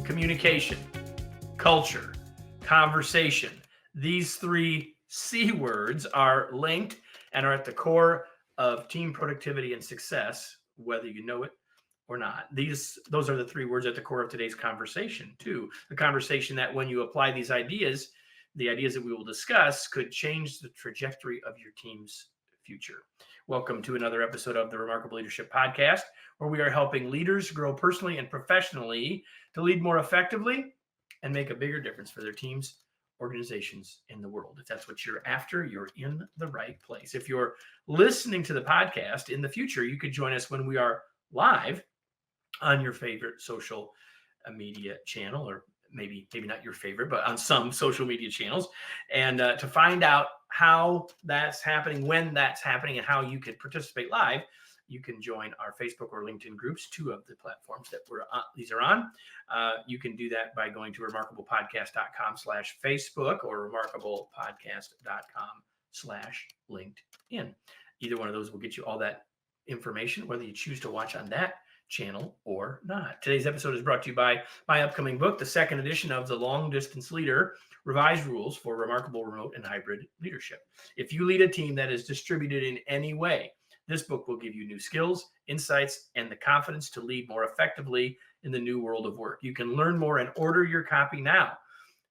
communication, culture, conversation. These three C words are linked and are at the core of team productivity and success, whether you know it or not. Those are the three words at the core of today's conversation, too. The conversation that when you apply these ideas, the ideas that we will discuss could change the trajectory of your team's future. Welcome to another episode of the Remarkable Leadership Podcast, where we are helping leaders grow personally and professionally to lead more effectively and make a bigger difference for their teams, organizations, in the world. If that's what you're after, you're in the right place. If you're listening to the podcast in the future, you could join us when we are live on your favorite social media channel, or maybe not your favorite, but on some social media channels. And to find out how that's happening, when that's happening, and how you can participate live, you can join our Facebook or LinkedIn groups, two of the platforms that these are on. You can do that by going to remarkablepodcast.com/Facebook or remarkablepodcast.com/LinkedIn. Either one of those will get you all that information, whether you choose to watch on that channel or not. Today's episode is brought to you by my upcoming book, the second edition of The Long Distance Leader, Revised Rules for Remarkable Remote and Hybrid Leadership. If you lead a team that is distributed in any way, this book will give you new skills, insights, and the confidence to lead more effectively in the new world of work. You can learn more and order your copy now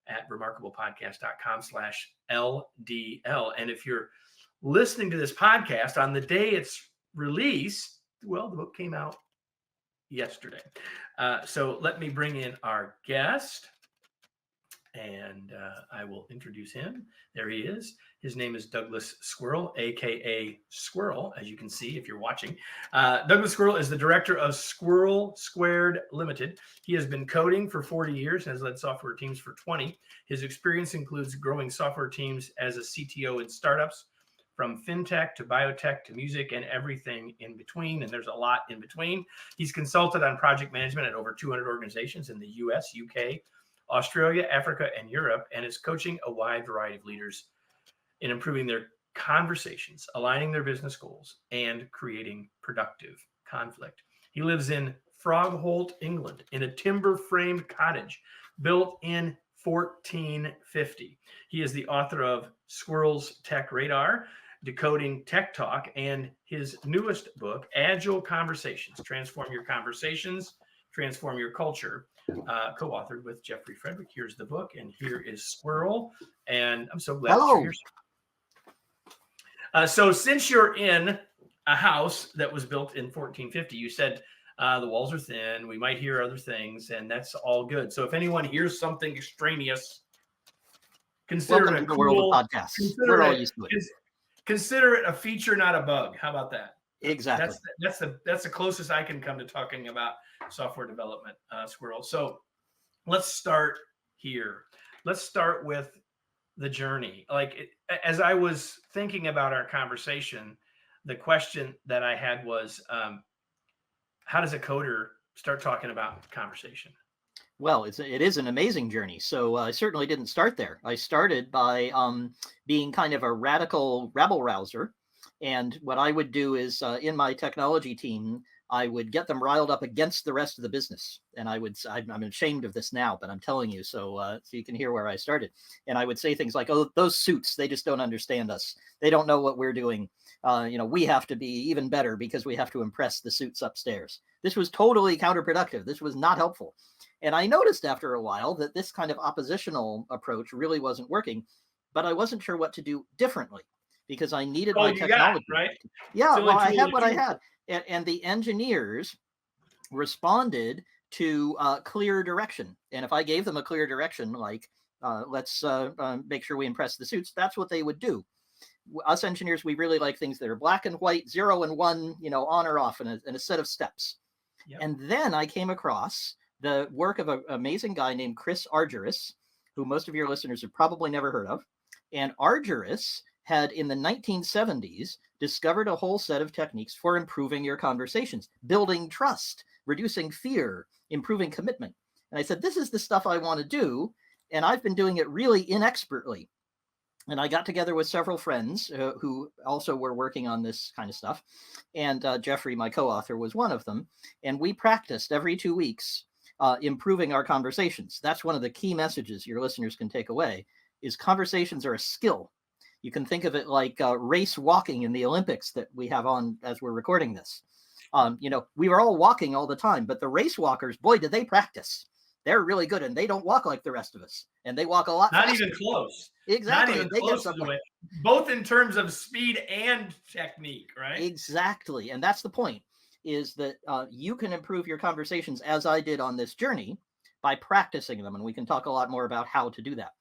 at remarkablepodcast.com/LDL. And if you're listening to this podcast on the day it's released, well, the book came out yesterday. So let me bring in our guest, and I will introduce him. There he is. His name is Douglas Squirrel, aka Squirrel, as you can see if you're watching. Douglas Squirrel is the director of Squirrel Squared Limited. He has been coding for 40 years and has led software teams for 20. His experience includes growing software teams as a CTO in startups, from fintech to biotech to music and everything in between. And there's a lot in between. He's consulted on project management at over 200 organizations in the US, UK, Australia, Africa, and Europe, and is coaching a wide variety of leaders in improving their conversations, aligning their business goals, and creating productive conflict. He lives in Frogholt, England, in a timber-framed cottage built in 1450. He is the author of Squirrel's Tech Radar, Decoding Tech Talk, and his newest book, Agile Conversations, Transform Your Conversations, Transform Your Culture, co-authored with Jeffrey Frederick. Here's the book, and here is Squirrel, and I'm so glad you're here. So since you're in a house that was built in 1450, you said the walls are thin, we might hear other things, and that's all good. So if anyone hears something extraneous, consider it a cool world of podcasts. We're all used to it. Consider it a feature, not a bug. How about that? Exactly. That's the closest I can come to talking about software development, Squirrel. So let's start here. Let's start with the journey. As I was thinking about our conversation, the question that I had was, how does a coder start talking about conversation? Well, it is an amazing journey. So I certainly didn't start there. I started by being kind of a radical rabble rouser. And what I would do is in my technology team, I would get them riled up against the rest of the business. And I'm ashamed of this now, but I'm telling you, so you can hear where I started. And I would say things like, oh, those suits, they just don't understand us. They don't know what we're doing. We have to be even better because we have to impress the suits upstairs. This was totally counterproductive. This was not helpful. And I noticed after a while that this kind of oppositional approach really wasn't working, but I wasn't sure what to do differently because I needed my technology. Right? Yeah, well, I had what I had. And the engineers responded to clear direction. And if I gave them a clear direction, like let's make sure we impress the suits, that's what they would do. Us engineers, we really like things that are black and white, 0 and 1, on or off in a set of steps. Yep. And then I came across the work of an amazing guy named Chris Argyris, who most of your listeners have probably never heard of. And Argyris had, in the 1970s, discovered a whole set of techniques for improving your conversations, building trust, reducing fear, improving commitment. And I said, this is the stuff I want to do. And I've been doing it really inexpertly. And I got together with several friends who also were working on this kind of stuff. And Jeffrey, my co-author, was one of them. And we practiced every 2 weeks improving our conversations. That's one of the key messages your listeners can take away, is conversations are a skill. You can think of it like race walking in the Olympics that we have on as we're recording this. We were all walking all the time, but the race walkers, boy, did they practice. They're really good, and they don't walk like the rest of us, and they walk a lot Not faster. even close. Exactly. Not even they close get to the way, both in terms of speed and technique, right? Exactly. And that's the point, is that you can improve your conversations, as I did on this journey, by practicing them. And we can talk a lot more about how to do that.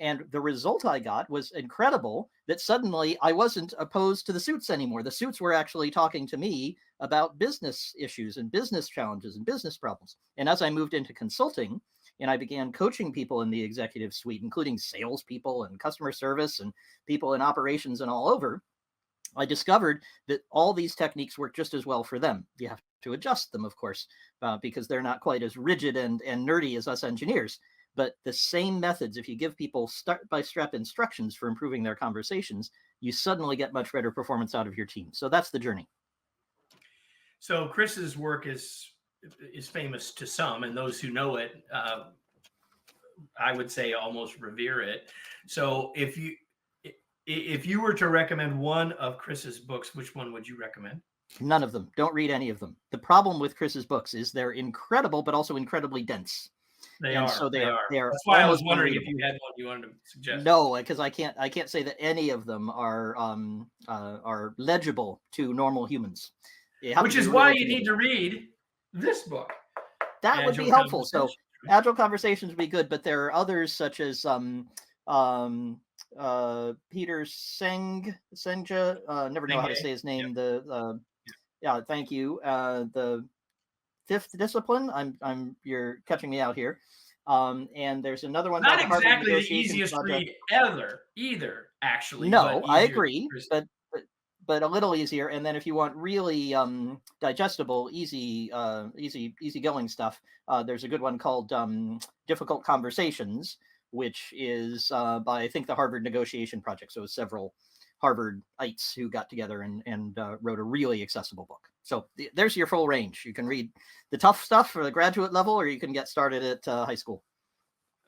And the result I got was incredible, that suddenly I wasn't opposed to the suits anymore. The suits were actually talking to me about business issues and business challenges and business problems. And as I moved into consulting and I began coaching people in the executive suite, including salespeople and customer service and people in operations and all over, I discovered that all these techniques work just as well for them. You have to adjust them, of course, because they're not quite as rigid and nerdy as us engineers. But the same methods, if you give people step-by-step instructions for improving their conversations, you suddenly get much better performance out of your team. So that's the journey. So Chris's work is famous to some, and those who know it, I would say almost revere it. So if you were to recommend one of Chris's books, which one would you recommend? None of them. Don't read any of them. The problem with Chris's books is they're incredible, but also incredibly dense. They and are. So they are. That's why I was wondering if you had one you wanted to suggest. No, because I can't say that any of them are legible to normal humans. Which is why you need to read this book. That would be helpful. So Agile Conversations would be good, but there are others such as Peter Senja. Never know how to say his name. Thank you. The Fifth Discipline. You're catching me out here. And there's another one. Not exactly the easiest read either, actually. No, I agree, but a little easier. And then if you want really digestible, easy going stuff, there's a good one called Difficult Conversations, which is by, I think, the Harvard Negotiation Project. So several Harvardites who got together and wrote a really accessible book. So there's your full range. You can read the tough stuff for the graduate level, or you can get started at high school.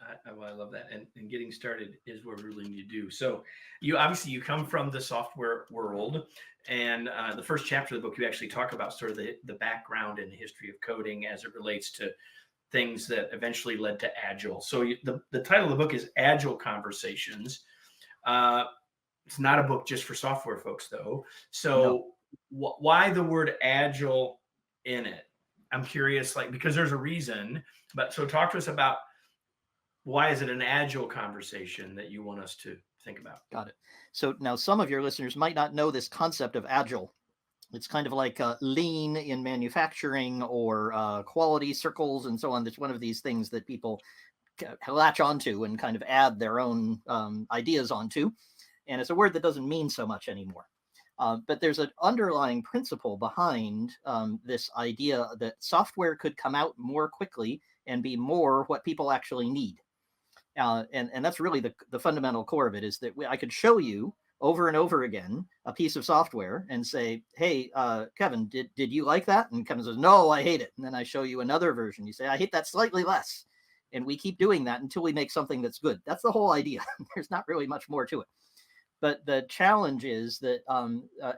I love that. And getting started is what we really need to do. So you come from the software world, and the first chapter of the book, you actually talk about sort of the background and the history of coding as it relates to things that eventually led to Agile. So the title of the book is Agile Conversations. It's not a book just for software folks, though. So no. Why the word Agile in it? I'm curious, because there's a reason. But so talk to us about, why is it an Agile conversation that you want us to think about? Got it. So now some of your listeners might not know this concept of Agile. It's kind of like lean in manufacturing, or quality circles and so on. That's one of these things that people latch onto and kind of add their own ideas onto. And it's a word that doesn't mean so much anymore. But there's an underlying principle behind this idea that software could come out more quickly and be more what people actually need. And that's really the fundamental core of it, is that I could show you over and over again a piece of software and say, hey, Kevin, did you like that? And Kevin says, no, I hate it. And then I show you another version. You say, I hate that slightly less. And we keep doing that until we make something that's good. That's the whole idea. There's not really much more to it. But the challenge is that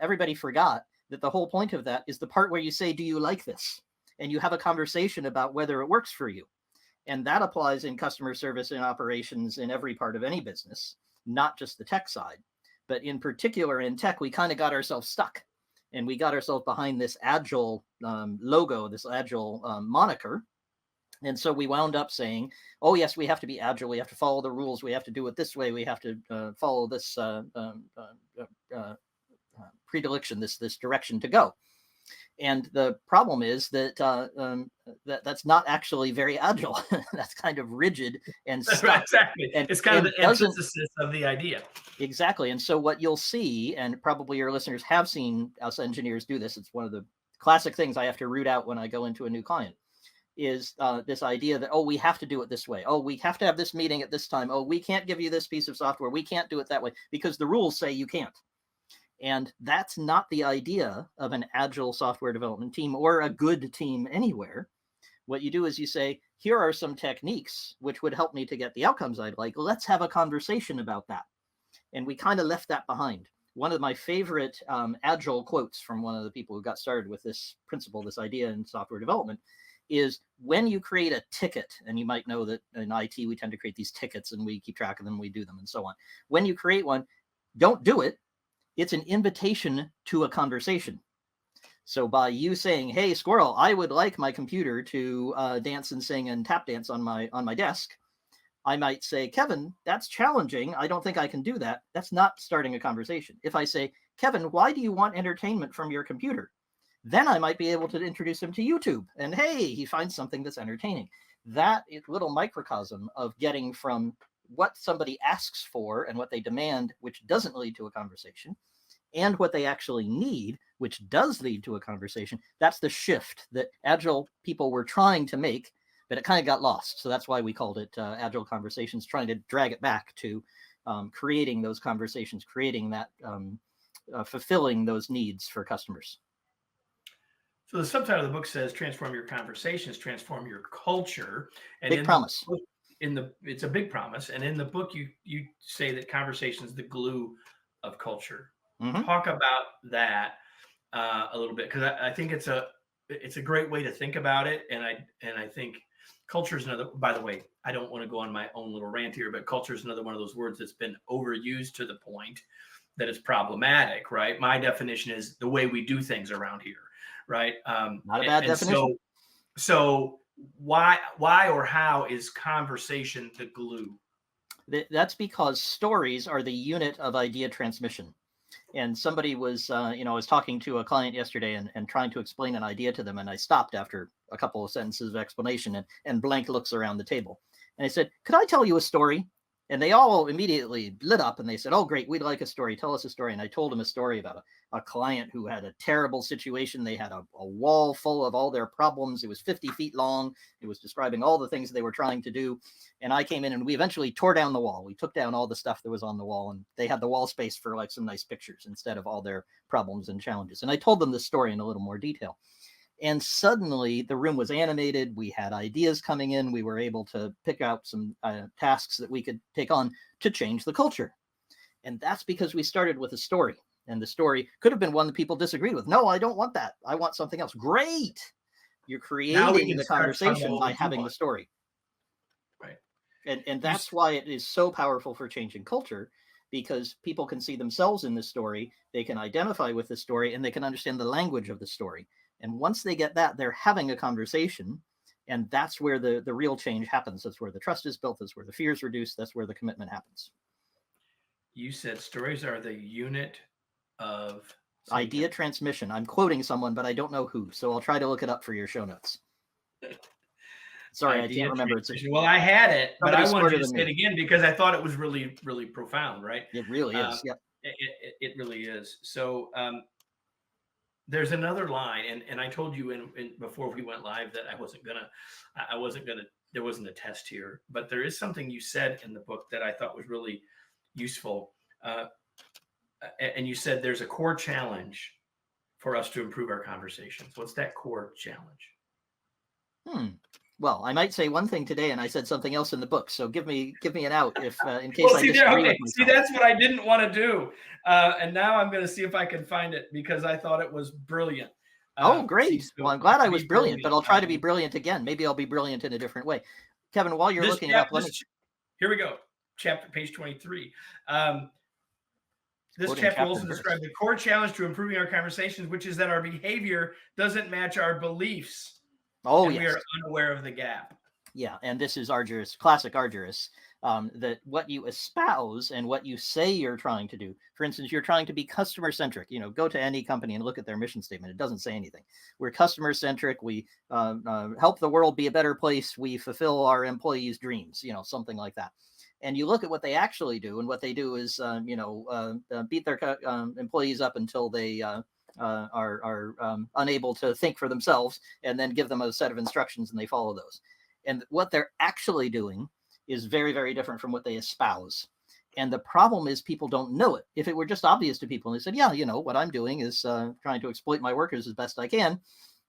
everybody forgot that the whole point of that is the part where you say, do you like this? And you have a conversation about whether it works for you. And that applies in customer service and operations in every part of any business, not just the tech side. But in particular in tech, we kind of got ourselves stuck. And we got ourselves behind this Agile logo, this Agile moniker. And so we wound up saying, oh, yes, we have to be Agile. We have to follow the rules. We have to do it this way. We have to follow this predilection, this direction to go. And the problem is that that's not actually very Agile. That's kind of rigid and stuck. Exactly. And it's kind of the antithesis of the idea. Exactly. And so what you'll see, and probably your listeners have seen us engineers do this, it's one of the classic things I have to root out when I go into a new client, is this idea that, oh, we have to do it this way. Oh, we have to have this meeting at this time. Oh, we can't give you this piece of software. We can't do it that way because the rules say you can't. And that's not the idea of an Agile software development team or a good team anywhere. What you do is you say, here are some techniques which would help me to get the outcomes I'd like. Let's have a conversation about that. And we kind of left that behind. One of my favorite Agile quotes from one of the people who got started with this principle, this idea in software development, is when you create a ticket, and you might know that in IT, we tend to create these tickets and we keep track of them, we do them and so on. When you create one, don't do it. It's an invitation to a conversation. So by you saying, hey, Squirrel, I would like my computer to dance and sing and tap dance on my desk, I might say, Kevin, that's challenging. I don't think I can do that. That's not starting a conversation. If I say, Kevin, why do you want entertainment from your computer? Then I might be able to introduce him to YouTube. And hey, he finds something that's entertaining. That little microcosm of getting from what somebody asks for and what they demand, which doesn't lead to a conversation, and what they actually need, which does lead to a conversation, that's the shift that Agile people were trying to make, but it kind of got lost. So that's why we called it Agile Conversations, trying to drag it back to creating those conversations, creating that, fulfilling those needs for customers. So the subtitle of the book says, transform your conversations, transform your culture. And big promise. It's a big promise. And in the book, you say that conversation is the glue of culture. Mm-hmm. Talk about that a little bit, because I think it's a great way to think about it. And I think culture is another, by the way, I don't want to go on my own little rant here, but culture is another one of those words that's been overused to the point that it's problematic, right? My definition is the way we do things around here, right? Not a bad definition. So why or how is conversation the glue? That's because stories are the unit of idea transmission. And somebody was, I was talking to a client yesterday and trying to explain an idea to them. And I stopped after a couple of sentences of explanation and blank looks around the table. And I said, could I tell you a story? And they all immediately lit up and they said, oh, great, we'd like a story. Tell us a story. And I told them a story about a client who had a terrible situation. They had a wall full of all their problems. It was 50 feet long. It was describing all the things they were trying to do. And I came in and we eventually tore down the wall. We took down all the stuff that was on the wall, and they had the wall space for like some nice pictures instead of all their problems and challenges. And I told them the story in a little more detail. And suddenly the room was animated. We had ideas coming in. We were able to pick out some tasks that we could take on to change the culture. And that's because we started with a story. And the story could have been one that people disagreed with. No, I don't want that. I want something else. Great. You're creating the conversation by having the story. Right. And that's why it is so powerful for changing culture, because people can see themselves in the story. They can identify with the story and they can understand the language of the story. And once they get that, they're having a conversation, and that's where the real change happens. That's where the trust is built. That's where the fear is reduced. That's where the commitment happens. You said stories are the unit of idea transmission. I'm quoting someone, but I don't know who, so I'll try to look it up for your show notes. Sorry, I can't remember. Well, I had it, but I wanted you to say it again because I thought it was really, really profound, right? It really is. Yeah, it really is. So there's another line, and I told you in before we went live that there wasn't a test here, but there is something you said in the book that I thought was really useful. And you said there's a core challenge for us to improve our conversations. What's that core challenge? Well, I might say one thing today, and I said something else in the book. So give me an out if in case I disagree with myself. See, that's what I didn't want to do, and now I'm going to see if I can find it because I thought it was brilliant. Oh, great! Well, I'm glad I was brilliant, but I'll try to be brilliant again. Maybe I'll be brilliant in a different way. Kevin, while you're looking it up, here we go. Page 23. This chapter also describes the core challenge to improving our conversations, which is that our behavior doesn't match our beliefs. Oh, yes. We are unaware of the gap. Yeah, and this is Argyris, classic Argyris, that what you espouse and what you say you're trying to do. For instance, you're trying to be customer-centric. Go to any company and look at their mission statement. It doesn't say anything. We're customer-centric. We help the world be a better place. We fulfill our employees' dreams, something like that. And you look at what they actually do, and what they do is, beat their employees up until they are unable to think for themselves, and then give them a set of instructions and they follow those. And what they're actually doing is very, very different from what they espouse. And the problem is people don't know it. If it were just obvious to people and they said, yeah, what I'm doing is trying to exploit my workers as best I can,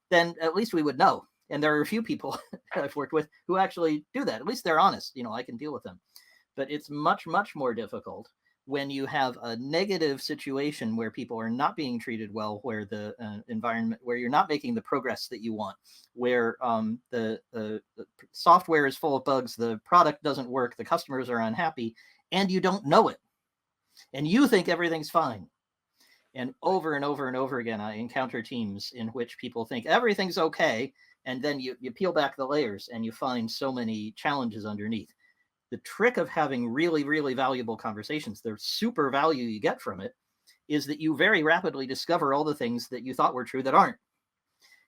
then at least we would know. And there are a few people I've worked with who actually do that. At least they're honest. I can deal with them. But it's much, much more difficult when you have a negative situation where people are not being treated well, where the environment, where you're not making the progress that you want, where the software is full of bugs, the product doesn't work, the customers are unhappy, and you don't know it. And you think everything's fine. And over and over and over again, I encounter teams in which people think everything's okay. And then you peel back the layers and you find so many challenges underneath. The trick of having really, really valuable conversations, the super value you get from it, is that you very rapidly discover all the things that you thought were true that aren't.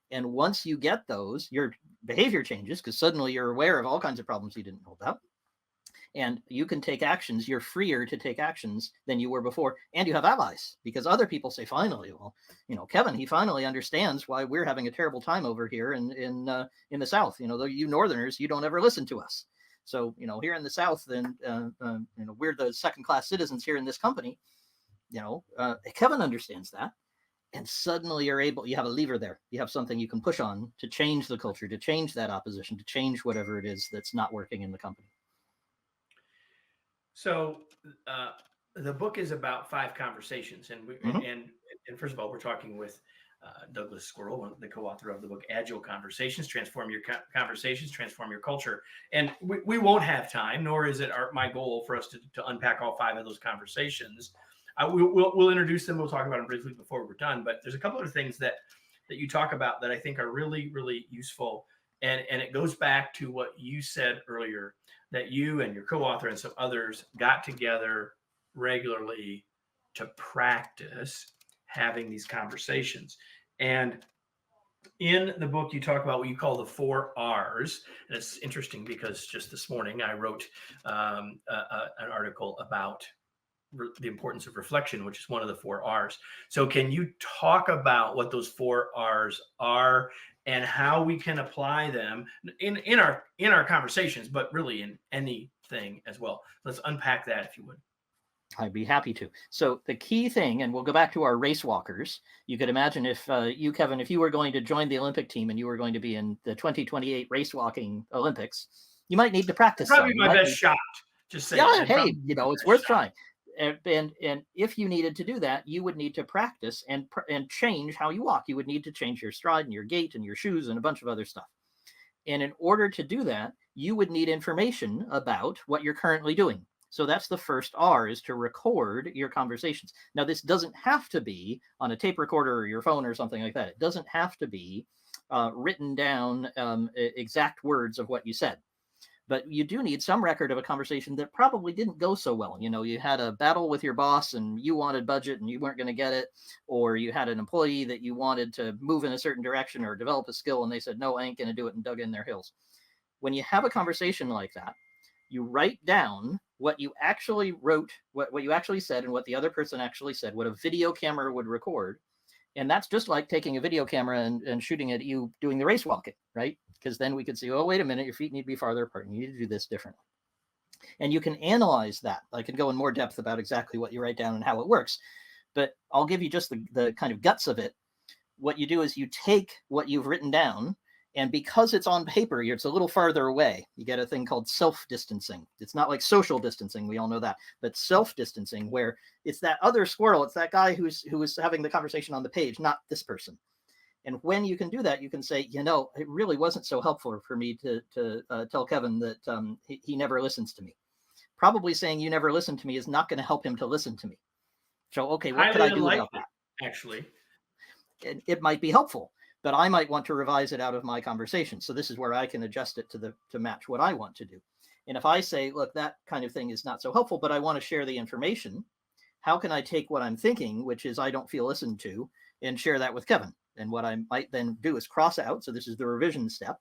And once you get those, your behavior changes because suddenly you're aware of all kinds of problems you didn't know about. And you can take actions. You're freer to take actions than you were before. And you have allies because other people say, finally, well, Kevin, he finally understands why we're having a terrible time over here in the South. Though you Northerners, you don't ever listen to us. So, here in the South, then, we're the second-class citizens here in this company. Kevin understands that. And suddenly you have a lever there. You have something you can push on to change the culture, to change that opposition, to change whatever it is that's not working in the company. So the book is about 5 conversations. And and first of all, we're talking with Douglas Squirrel, the co-author of the book, Agile Conversations, Transform Your Conversations, Transform Your Culture. And we won't have time, nor is it my goal for us to unpack all 5 of those conversations. We'll introduce them. We'll talk about them briefly before we're done. But there's a couple of things that you talk about that I think are really, really useful. And it goes back to what you said earlier, that you and your co-author and some others got together regularly to practice having these conversations. And in the book, you talk about what you call the 4 R's. And it's interesting because just this morning I wrote an article about the importance of reflection, which is one of the 4 R's. So can you talk about what those 4 R's are and how we can apply them in our conversations, but really in anything as well? Let's unpack that, if you would. I'd be happy to. So the key thing, and we'll go back to our race walkers. You could imagine if you, Kevin, if you were going to join the Olympic team and you were going to be in the 2028 race walking Olympics, you might need to practice. Probably my best shot. Just saying. Yeah, hey, it's worth trying. And if you needed to do that, you would need to practice and change how you walk. You would need to change your stride and your gait and your shoes and a bunch of other stuff. And in order to do that, you would need information about what you're currently doing. So that's the first R, is to record your conversations. Now, this doesn't have to be on a tape recorder or your phone or something like that. It doesn't have to be written down exact words of what you said. But you do need some record of a conversation that probably didn't go so well. You had a battle with your boss and you wanted budget and you weren't going to get it. Or you had an employee that you wanted to move in a certain direction or develop a skill and they said, no, I ain't going to do it, and dug in their heels. When you have a conversation like that, you write down what you actually wrote, what you actually said, and what the other person actually said, what a video camera would record. And that's just like taking a video camera and shooting at you doing the race walking, right? Because then we could see, oh, wait a minute, your feet need to be farther apart. You need to do this differently. And you can analyze that. I could go in more depth about exactly what you write down and how it works. But I'll give you just the kind of guts of it. What you do is you take what you've written down, and because it's on paper, it's a little farther away. You get a thing called self-distancing. It's not like social distancing. We all know that. But self-distancing, where it's that other squirrel. It's that guy who was having the conversation on the page, not this person. And when you can do that, you can say, it really wasn't so helpful for me to tell Kevin that he never listens to me. Probably saying you never listen to me is not going to help him to listen to me. So, okay, what could I do about that? Actually, it might be helpful, but I might want to revise it out of my conversation. So this is where I can adjust it to match what I want to do. And if I say, look, that kind of thing is not so helpful, but I want to share the information, how can I take what I'm thinking, which is I don't feel listened to, and share that with Kevin? And what I might then do is cross out. So this is the revision step.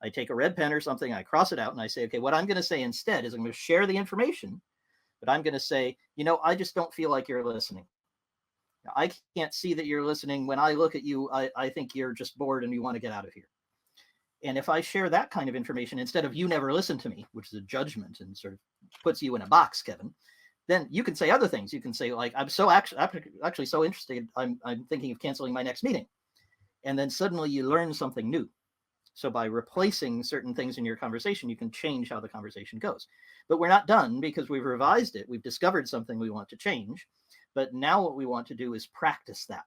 I take a red pen or something, I cross it out, and I say, okay, what I'm going to say instead is I'm going to share the information, but I'm going to say, I just don't feel like you're listening. I can't see that you're listening. When I look at you, I think you're just bored and you want to get out of here. And if I share that kind of information, instead of you never listen to me, which is a judgment and sort of puts you in a box, Kevin, then you can say other things. You can say, like, I'm actually so interested. I'm thinking of canceling my next meeting. And then suddenly you learn something new. So by replacing certain things in your conversation, you can change how the conversation goes. But we're not done because we've revised it. We've discovered something we want to change. But now what we want to do is practice that.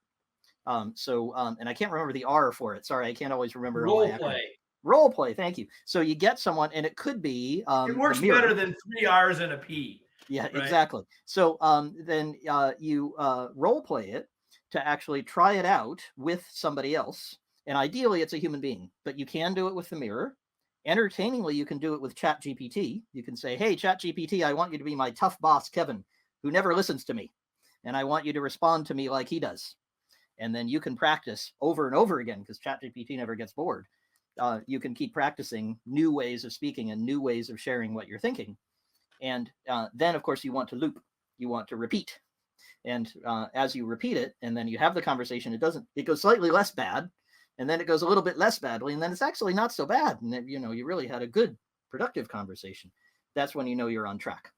And I can't remember the R for it. Sorry, I can't always remember. Role play. Role play. Thank you. So you get someone, and it could be. It works better than 3 R's and a P. Yeah, right? Exactly. So then you role play it to actually try it out with somebody else. And ideally, it's a human being, but you can do it with the mirror. Entertainingly, you can do it with ChatGPT. You can say, hey, ChatGPT, I want you to be my tough boss, Kevin, who never listens to me. And I want you to respond to me like he does. And then you can practice over and over again because ChatGPT never gets bored. You can keep practicing new ways of speaking and new ways of sharing what you're thinking. And then, of course, you want to loop. You want to repeat. And as you repeat it, and then you have the conversation, it goes slightly less bad. And then it goes a little bit less badly. And then it's actually not so bad. And then, you really had a good, productive conversation. That's when you know you're on track.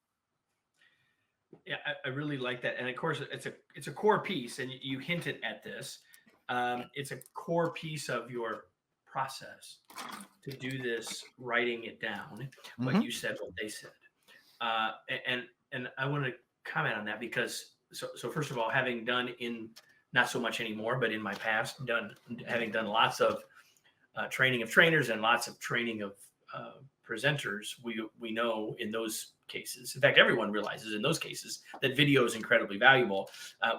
Yeah, I really like that. And of course, it's a core piece, and you hinted at this. It's a core piece of your process to do this, writing it down, what you said, what they said. And I want to comment on that because, so first of all, having done not so much anymore, but in my past, having done lots of training of trainers and lots of training of presenters, we know in those cases, in fact, everyone realizes in those cases that video is incredibly valuable.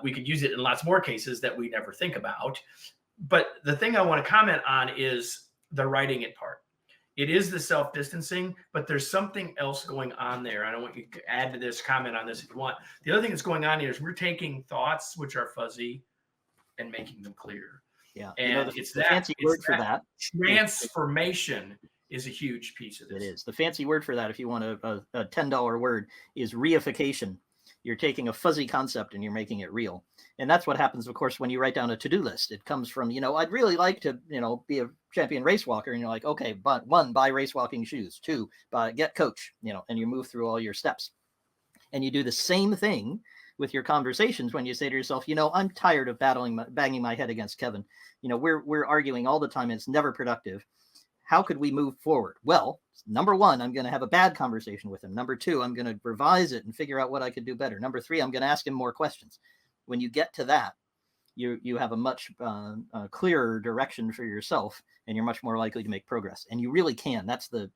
We could use it in lots more cases that we never think about. But the thing I want to comment on is the writing it part. It is the self-distancing, but there's something else going on there. I don't want you to add to this, comment on this if you want. The other thing that's going on here is we're taking thoughts which are fuzzy and making them clear. Yeah. And the fancy word for that. Transformation is a huge piece of this. It is. The fancy word for that, if you want a $10 word, is reification. You're taking a fuzzy concept and you're making it real. And that's what happens, of course, when you write down a to-do list. It comes from, I'd really like to, be a champion race walker. And you're like, okay, but 1, buy race walking shoes. 2, get coach, and you move through all your steps. And you do the same thing with your conversations when you say to yourself, I'm tired of banging my head against Kevin. We're arguing all the time and it's never productive. How could we move forward? Well, number 1, I'm going to have a bad conversation with him. Number 2, I'm going to revise it and figure out what I could do better. Number 3, I'm going to ask him more questions. When you get to that, you have a much clearer direction for yourself, and you're much more likely to make progress. And you really can. That's the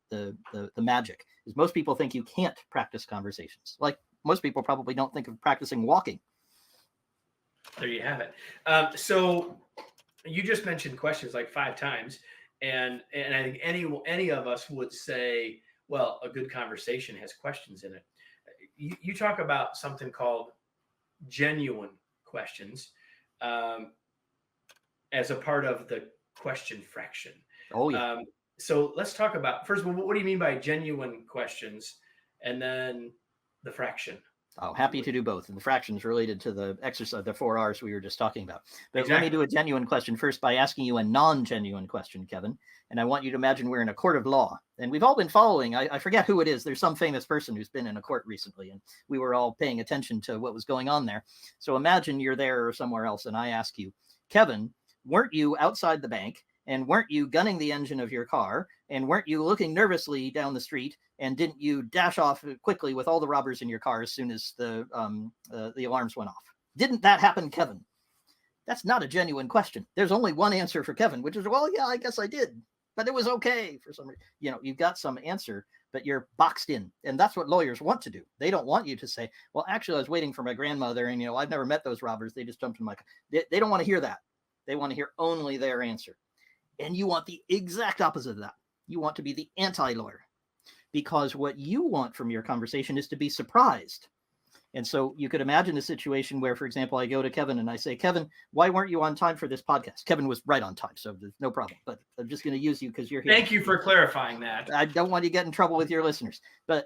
magic. Is most people think you can't practice conversations. Like most people probably don't think of practicing walking. There you have it. So you just mentioned questions like 5 times. And I think any of us would say, well, a good conversation has questions in it. You talk about something called genuine questions as a part of the question fraction. Oh, yeah. So let's talk about, first of all, what do you mean by genuine questions? And then the fraction. Oh, happy to do both. And the fractions related to the exercise, the 4 R's we were just talking about. But Exactly. Let me do a genuine question first by asking you a non-genuine question, Kevin. And I want you to imagine we're in a court of law. And we've all been following, I forget who it is. There's some famous person who's been in a court recently. And we were all paying attention to what was going on there. So imagine you're there or somewhere else. And I ask you, Kevin, weren't you outside the bank? And weren't you gunning the engine of your car? And weren't you looking nervously down the street? And didn't you dash off quickly with all the robbers in your car as soon as the alarms went off? Didn't that happen, Kevin? That's not a genuine question. There's only one answer for Kevin, which is, well, yeah, I guess I did. But it was okay for some reason. You've got some answer, but you're boxed in. And that's what lawyers want to do. They don't want you to say, well, actually, I was waiting for my grandmother. And, I've never met those robbers. They just jumped in my car. They don't want to hear that. They want to hear only their answer. And you want the exact opposite of that. You want to be the anti-lawyer, because what you want from your conversation is to be surprised. And so you could imagine a situation where, for example, I go to Kevin and I say, Kevin, why weren't you on time for this podcast? Kevin was right on time, so there's no problem. But I'm just going to use you because you're here. Thank you for clarifying that. I don't want you to get in trouble with your listeners. But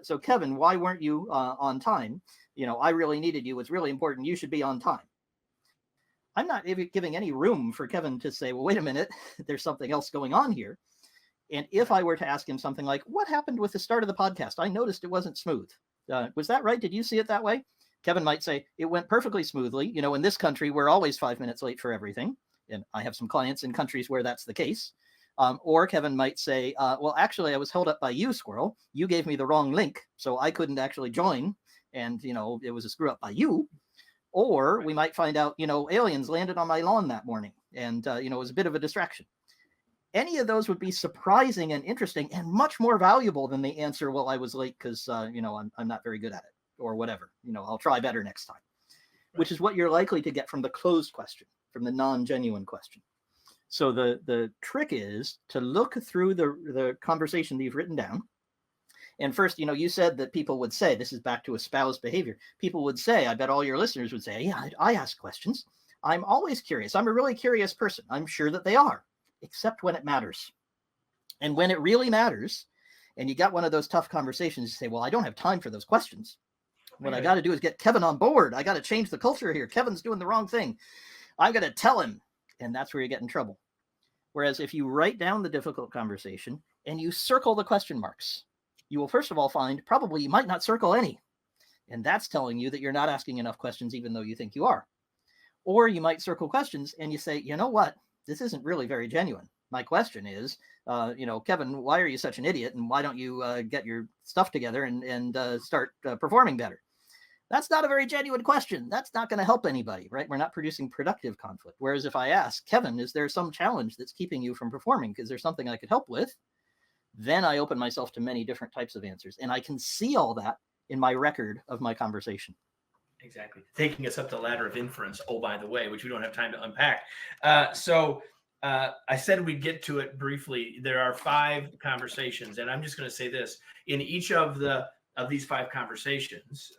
so Kevin, why weren't you on time? I really needed you. It's really important. You should be on time. I'm not giving any room for Kevin to say, well, wait a minute, there's something else going on here. And if I were to ask him something like, what happened with the start of the podcast? I noticed it wasn't smooth. Was that right? Did you see it that way? Kevin might say, it went perfectly smoothly. In this country, we're always 5 minutes late for everything. And I have some clients in countries where that's the case. Or Kevin might say, well, actually, I was held up by you, Squirrel. You gave me the wrong link, so I couldn't actually join. And, it was a screw up by you. Or we might find out, aliens landed on my lawn that morning. And, it was a bit of a distraction. Any of those would be surprising and interesting and much more valuable than the answer, well, I was late because, I'm not very good at it or whatever. I'll try better next time, which is what you're likely to get from the closed question, from the non-genuine question. So the trick is to look through the conversation that you've written down. And first, you said that people would say, this is back to espoused behavior. People would say, I bet all your listeners would say, yeah, I ask questions. I'm always curious. I'm a really curious person. I'm sure that they are, except when it matters. And when it really matters, and you got one of those tough conversations, you say, well, I don't have time for those questions. What I got to do is get Kevin on board. I got to change the culture here. Kevin's doing the wrong thing. I'm going to tell him. And that's where you get in trouble. Whereas if you write down the difficult conversation and you circle the question marks, you will first of all find probably you might not circle any. And that's telling you that you're not asking enough questions, even though you think you are. Or you might circle questions and you say, you know what? This isn't really very genuine. My question is, Kevin, why are you such an idiot? And why don't you get your stuff together and start performing better? That's not a very genuine question. That's not going to help anybody, right? We're not producing productive conflict. Whereas if I ask, Kevin, is there some challenge that's keeping you from performing? Because there's something I could help with. Then I open myself to many different types of answers. And I can see all that in my record of my conversation. Exactly. Taking us up the ladder of inference, oh, by the way, which we don't have time to unpack. I said we'd get to it briefly. There are 5 conversations, and I'm just going to say this. In each of these 5 conversations,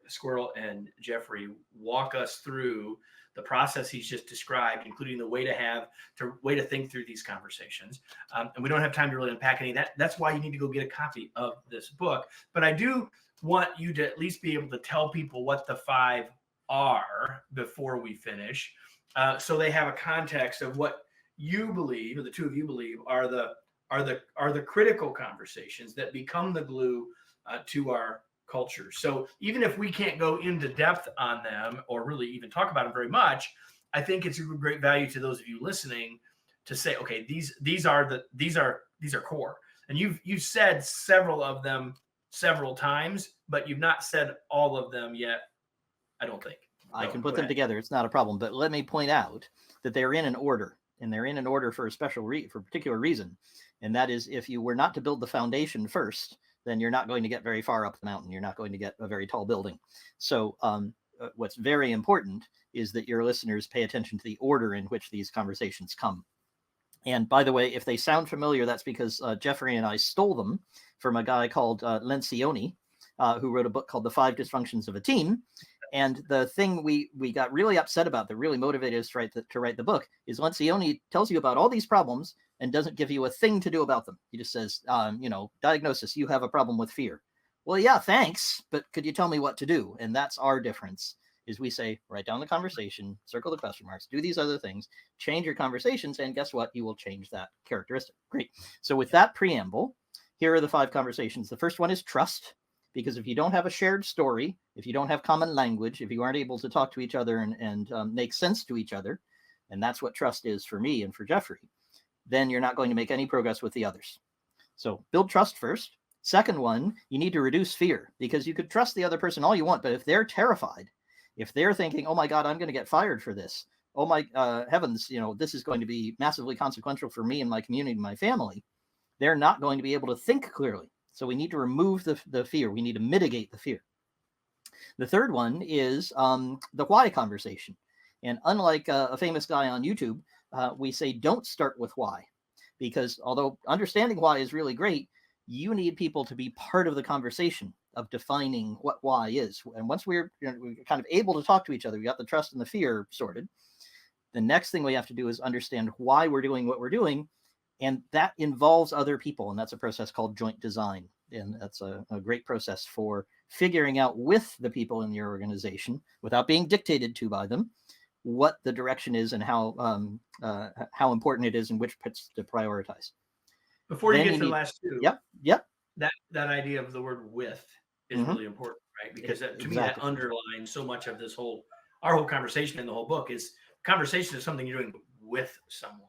Squirrel and Jeffrey walk us through the process he's just described, including the way to think through these conversations. And we don't have time to really unpack any of that. That's why you need to go get a copy of this book. But I do want you to at least be able to tell people what the 5 are before we finish, so they have a context of what you believe, or the two of you believe, are the critical conversations that become the glue to our culture. So even if we can't go into depth on them or really even talk about them very much, I think it's a great value to those of you listening to say, okay, these are core. And you've said several of them several times, but you've not said all of them yet, I don't think. I can put them together. It's not a problem. But let me point out that they're in an order, and they're in an order for a particular reason. And that is, if you were not to build the foundation first, then you're not going to get very far up the mountain. You're not going to get a very tall building. So what's very important is that your listeners pay attention to the order in which these conversations come. And by the way, if they sound familiar, that's because Jeffrey and I stole them from a guy called Lencioni, who wrote a book called The 5 Dysfunctions of a Team. And the thing we got really upset about, that really motivated us to write the book, is Lencioni tells you about all these problems and doesn't give you a thing to do about them. He just says, diagnosis, you have a problem with fear. Well, yeah, thanks, but could you tell me what to do? And that's our difference, is we say, write down the conversation, circle the question marks, do these other things, change your conversations, and guess what? You will change that characteristic. Great. So with that preamble, here are the 5 conversations. The first one is trust. Because if you don't have a shared story, if you don't have common language, if you aren't able to talk to each other and make sense to each other, and that's what trust is for me and for Jeffrey, then you're not going to make any progress with the others. So build trust first. Second one, you need to reduce fear, because you could trust the other person all you want, but if they're terrified, if they're thinking, oh my God, I'm going to get fired for this, oh my heavens, this is going to be massively consequential for me and my community and my family, they're not going to be able to think clearly. So we need to remove the fear. We need to mitigate the fear. The third one is the why conversation. And unlike a famous guy on YouTube, we say don't start with why. Because although understanding why is really great, you need people to be part of the conversation of defining what why is. And once we're kind of able to talk to each other, we got the trust and the fear sorted, the next thing we have to do is understand why we're doing what we're doing. And that involves other people. And that's a process called joint design. And that's a great process for figuring out with the people in your organization, without being dictated to by them, what the direction is and how important it is and which bits to prioritize. Before you get to the last 2, yep. That idea of the word with is really important, right? Because to me, that underlines so much of our whole conversation in the whole book is conversation is something you're doing with someone.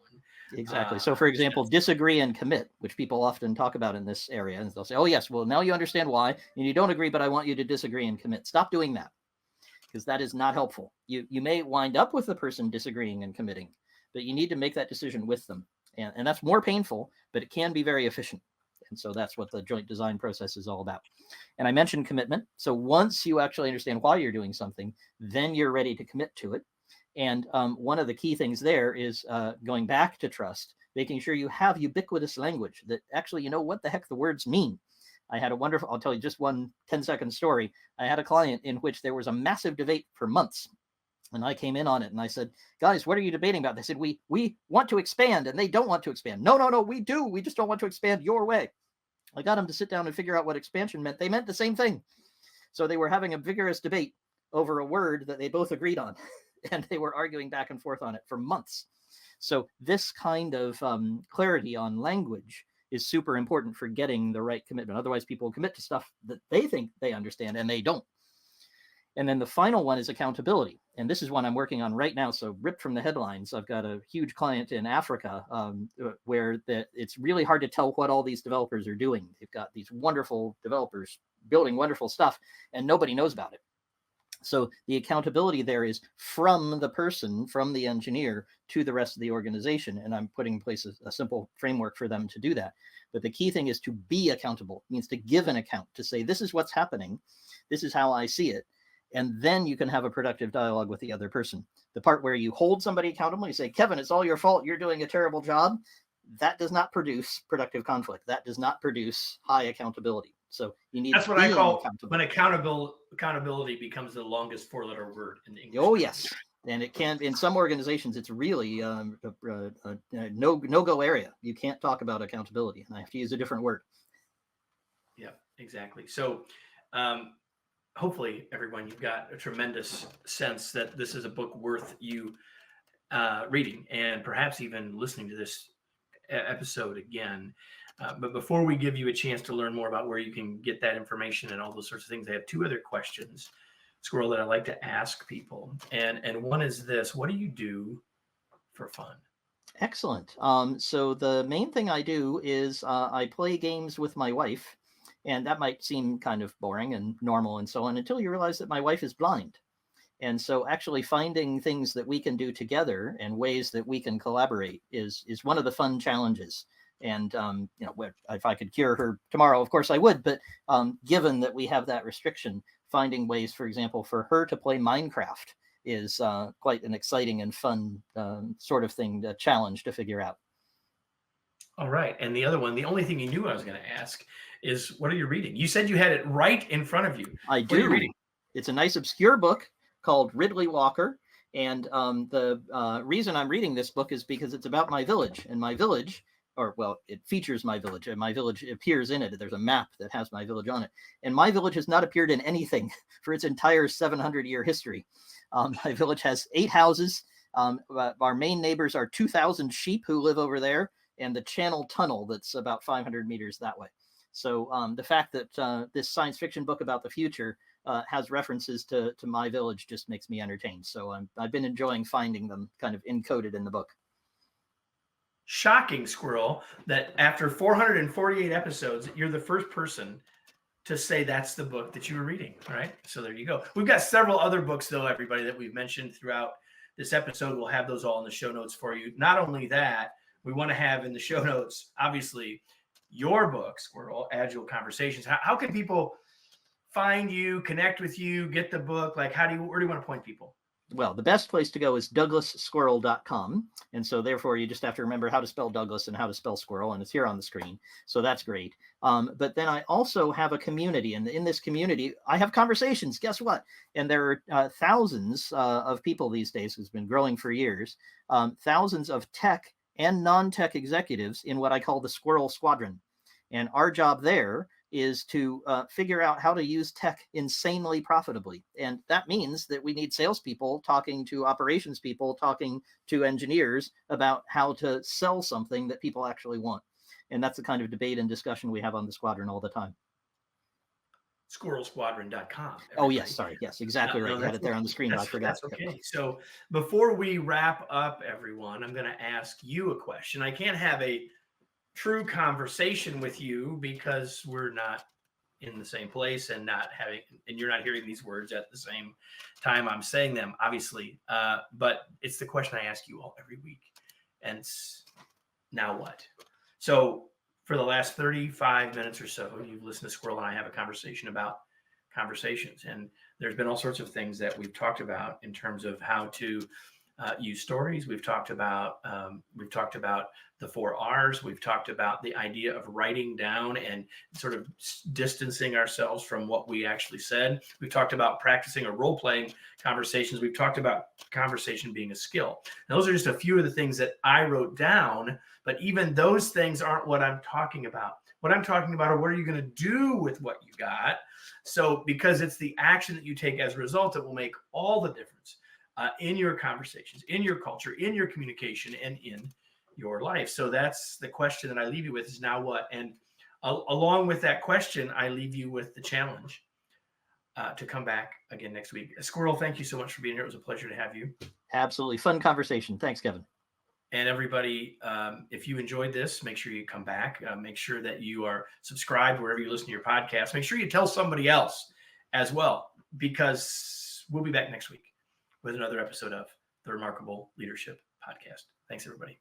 Exactly. So, for example, disagree and commit, which people often talk about in this area, and they'll say, "Oh, yes, well, now you understand why, and you don't agree, but I want you to disagree and commit." Stop doing that, because that is not helpful. You may wind up with the person disagreeing and committing, but you need to make that decision with them, and that's more painful, but it can be very efficient. And so that's what the joint design process is all about. And I mentioned commitment. So once you actually understand why you're doing something, then you're ready to commit to it. And one of the key things there is going back to trust, making sure you have ubiquitous language that actually you know what the heck the words mean. I had a wonderful, I'll tell you just one 10-second story. I had a client in which there was a massive debate for months. And I came in on it and I said, "Guys, what are you debating about?" They said, we want to expand, and they don't want to expand. No, we do. We just don't want to expand your way. I got them to sit down and figure out what expansion meant. They meant the same thing. So they were having a vigorous debate over a word that they both agreed on. And they were arguing back and forth on it for months. So this kind of clarity on language is super important for getting the right commitment. Otherwise, people commit to stuff that they think they understand and they don't. And then the final one is accountability. And this is one I'm working on right now. So ripped from the headlines, I've got a huge client in Africa where it's really hard to tell what all these developers are doing. They've got these wonderful developers building wonderful stuff, and nobody knows about it. So the accountability there is from the person, from the engineer to the rest of the organization. And I'm putting in place a simple framework for them to do that. But the key thing is to be accountable. It means to give an account, to say, this is what's happening. This is how I see it. And then you can have a productive dialogue with the other person. The part where you hold somebody accountable, you say, "Kevin, it's all your fault. You're doing a terrible job." That does not produce productive conflict. That does not produce high accountability. So you need. That's what I call when accountability becomes the longest four-letter word in English. Oh yes, and it can. In some organizations, it's really a no-go area. You can't talk about accountability, and I have to use a different word. Yeah, exactly. So hopefully, everyone, you've got a tremendous sense that this is a book worth you reading and perhaps even listening to this episode again. But before we give you a chance to learn more about where you can get that information and all those sorts of things, I have two other questions, Squirrel, that I like to ask people. And one is this: what do you do for fun? Excellent. So the main thing I do is I play games with my wife, and that might seem kind of boring and normal and so on until you realize that my wife is blind. And so actually finding things that we can do together and ways that we can collaborate is one of the fun challenges. And, if I could cure her tomorrow, of course I would. But given that we have that restriction, finding ways, for example, for her to play Minecraft is quite an exciting and fun sort of thing, a challenge to figure out. All right. And the other one, the only thing you knew I was going to ask is, what are you reading? You said you had it right in front of you. I do. What are you reading? It's a nice obscure book called Ridley Walker. And the reason I'm reading this book is because it's about my village. And my village, it features my village, and my village appears in it. There's a map that has my village on it. And my village has not appeared in anything for its entire 700-year history. My village has 8 houses. Our main neighbors are 2,000 sheep who live over there, and the Channel Tunnel that's about 500 meters that way. So the fact that this science fiction book about the future has references to my village just makes me entertained. So I've been enjoying finding them kind of encoded in the book. Shocking, Squirrel, that after 448 episodes, you're the first person to say that's the book that you were reading. All right. So there you go. We've got several other books, though, everybody, that we've mentioned throughout this episode. We'll have those all in the show notes for you. Not only that, we want to have in the show notes, obviously, your book, Squirrel, Agile Conversations. How can people find you, connect with you, get the book? Like, where do you want to point people? Well, the best place to go is douglassquirrel.com. And so therefore you just have to remember how to spell Douglas and how to spell squirrel, and it's here on the screen. So that's great. But then I also have a community, and in this community, I have conversations. Guess what? And there are thousands of people these days, who's been growing for years, thousands of tech and non-tech executives in what I call the Squirrel Squadron. And our job there is to figure out how to use tech insanely profitably. And that means that we need salespeople talking to operations people, talking to engineers about how to sell something that people actually want. And that's the kind of debate and discussion we have on the squadron all the time. squirrelsquadron.com. Oh, yes. Sorry. Yes, exactly right. You had it there on the screen, but I forgot. That's okay. So before we wrap up, everyone, I'm going to ask you a question. I can't have a true conversation with you because we're not in the same place and you're not hearing these words at the same time I'm saying them, obviously. But it's the question I ask you all every week. And it's, now what? So for the last 35 minutes or so, you've listened to Squirrel and I have a conversation about conversations. And there's been all sorts of things that we've talked about in terms of how to use stories. We've talked about the 4 R's. We've talked about the idea of writing down and sort of distancing ourselves from what we actually said. We've talked about practicing or role-playing conversations. We've talked about conversation being a skill. Now, those are just a few of the things that I wrote down, but even those things aren't what I'm talking about. What I'm talking about are what are you going to do with what you got? So because it's the action that you take as a result that will make all the difference in your conversations, in your culture, in your communication, and in your life. So that's the question that I leave you with is now what? And along with that question, I leave you with the challenge to come back again next week. Squirrel, thank you so much for being here. It was a pleasure to have you. Absolutely. Fun conversation. Thanks, Kevin. And everybody, if you enjoyed this, make sure you come back. Make sure that you are subscribed wherever you listen to your podcast. Make sure you tell somebody else as well, because we'll be back next week with another episode of the Remarkable Leadership Podcast. Thanks, everybody.